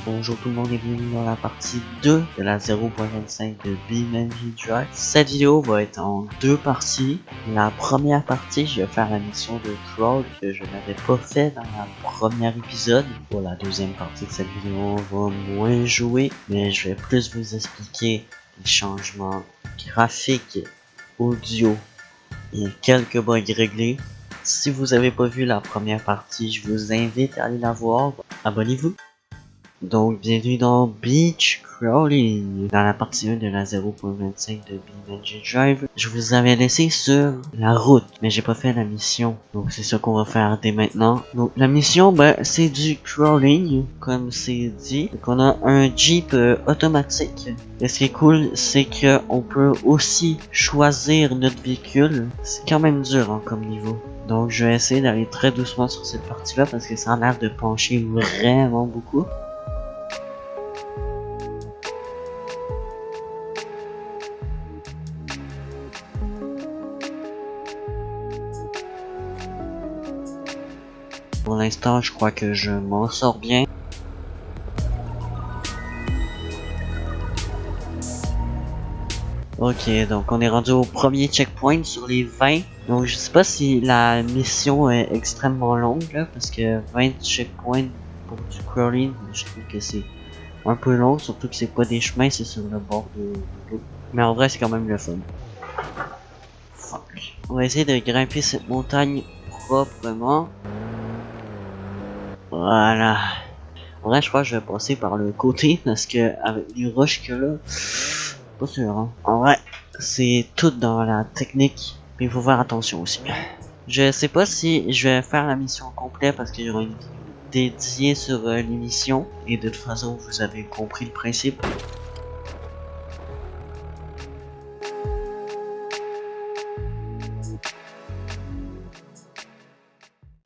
Bonjour tout le monde et bienvenue dans la partie 2 de la 0.25 de BeamNG Drive. Cette vidéo va être en deux parties. La première partie, je vais faire la mission de Crawl que je n'avais pas fait dans le premier épisode. Pour la deuxième partie de cette vidéo, on va moins jouer, mais je vais plus vous expliquer les changements graphiques, audio et quelques bugs réglés. Si vous n'avez pas vu la première partie, je vous invite à aller la voir. Abonnez-vous. Donc, bienvenue dans Beach Crawling, dans la partie 1 de la 0.25 de BeamNG Drive. Je vous avais laissé sur la route, mais j'ai pas fait la mission. Donc, c'est ça qu'on va faire dès maintenant. Donc, la mission, c'est du crawling, comme c'est dit. Donc, on a un Jeep automatique. Et ce qui est cool, c'est que on peut aussi choisir notre véhicule. C'est quand même dur comme niveau. Donc, je vais essayer d'aller très doucement sur cette partie-là parce que ça a l'air de pencher vraiment beaucoup. Pour l'instant, je crois que je m'en sors bien. Ok, donc on est rendu au premier checkpoint sur les 20. Donc je sais pas si la mission est extrêmement longue là, parce que 20 checkpoints pour du crawling, je trouve que c'est un peu long, surtout que c'est pas des chemins, c'est sur le bord de l'eau. Mais en vrai, c'est quand même le fun. Fuck. On va essayer de grimper cette montagne proprement. Voilà. En vrai, je crois que je vais passer par le côté parce que avec les roches que là, pas sûr. Hein. En vrai, c'est tout dans la technique, mais il faut faire attention aussi. Je sais pas si je vais faire la mission complète parce qu'il y aura une vidéo dédiée sur l'émission et de toute façon, vous avez compris le principe.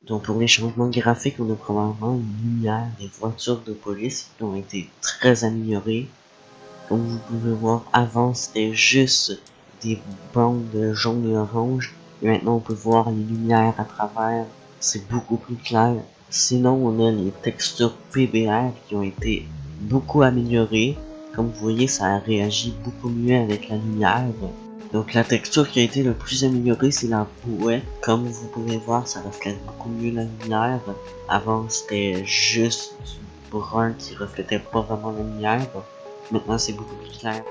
Donc pour les changements graphiques, on a probablement une lumière des voitures de police qui ont été très améliorées. Comme vous pouvez voir, avant c'était juste des bandes jaunes et oranges. Et maintenant on peut voir les lumières à travers. C'est beaucoup plus clair. Sinon on a les textures PBR qui ont été beaucoup améliorées. Comme vous voyez, ça réagit beaucoup mieux avec la lumière. Donc la texture qui a été le plus améliorée, c'est la bouée. Comme vous pouvez voir, ça reflète beaucoup mieux la lumière. Avant, c'était juste du brun qui reflétait pas vraiment la lumière. Maintenant, c'est beaucoup plus clair.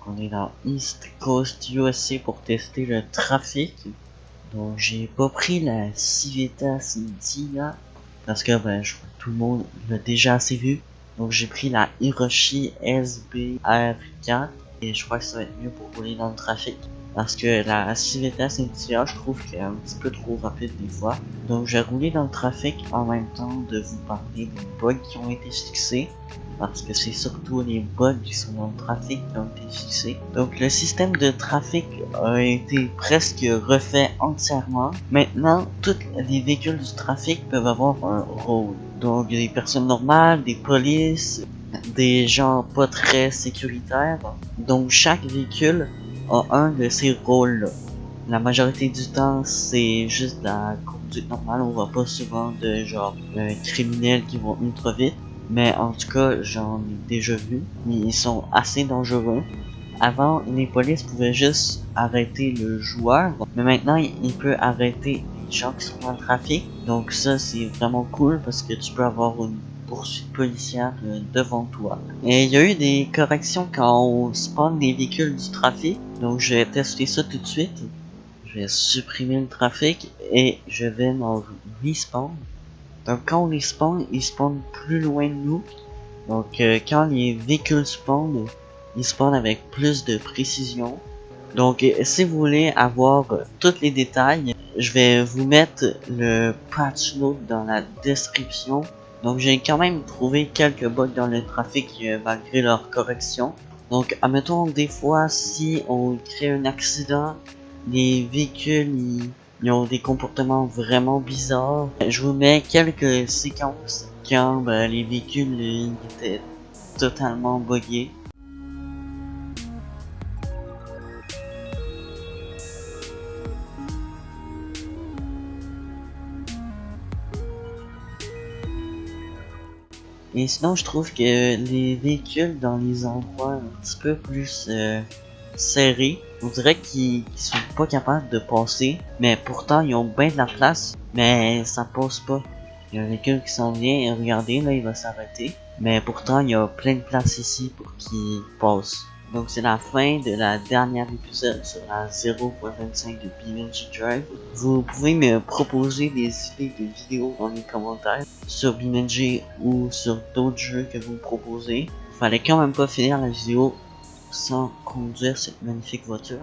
On est dans East Coast USA pour tester le trafic. Donc j'ai pas pris la Civitas Dia parce que je crois que tout le monde l'a déjà assez vu. Donc j'ai pris la Hiroshi SBR4 et je crois que ça va être mieux pour rouler dans le trafic. Parce que la Civitas Dia, je trouve qu'elle est un petit peu trop rapide des fois. Donc je vais rouler dans le trafic en même temps de vous parler des bugs qui ont été fixés. Parce que c'est surtout les bugs qui sont dans le trafic qui ont été fixés. Donc le système de trafic a été presque refait entièrement. Maintenant, tous les véhicules du trafic peuvent avoir un rôle. Donc des personnes normales, des polices, des gens pas très sécuritaires. Donc chaque véhicule a un de ces rôles-là. La majorité du temps, c'est juste la conduite normale. On voit pas souvent de genre criminels qui vont ultra vite. Mais en tout cas, j'en ai déjà vu. Ils sont assez dangereux. Avant, les polices pouvaient juste arrêter le joueur. Mais maintenant, il peut arrêter les gens qui sont dans le trafic. Donc ça, c'est vraiment cool parce que tu peux avoir une poursuite policière devant toi. Et il y a eu des corrections quand on spawn des véhicules du trafic. Donc je vais tester ça tout de suite. Je vais supprimer le trafic et je vais m'en respawn. Donc quand on les spawn, ils spawnent plus loin de nous. Donc quand les véhicules spawnent, ils spawnent avec plus de précision. Donc si vous voulez avoir tous les détails, je vais vous mettre le patch note dans la description. Donc j'ai quand même trouvé quelques bugs dans le trafic malgré leur correction. Donc admettons des fois si on crée un accident, les véhicules ils ont des comportements vraiment bizarres. Je vous mets quelques séquences quand les véhicules étaient totalement buggés. Et sinon, je trouve que les véhicules dans les endroits un petit peu plus serrés, on dirait qu'ils sont pas capables de passer, mais pourtant ils ont bien de la place, mais ça passe pas. Il y a un véhicule qui s'en vient et regardez, là il va s'arrêter, mais pourtant il y a plein de place ici pour qu'il passe. Donc c'est la fin de la dernière épisode sur la 0.25 de BeamNG Drive. Vous pouvez me proposer des idées de vidéos dans les commentaires sur BeamNG ou sur d'autres jeux que vous me proposez. Fallait quand même pas finir la vidéo sans conduire cette magnifique voiture.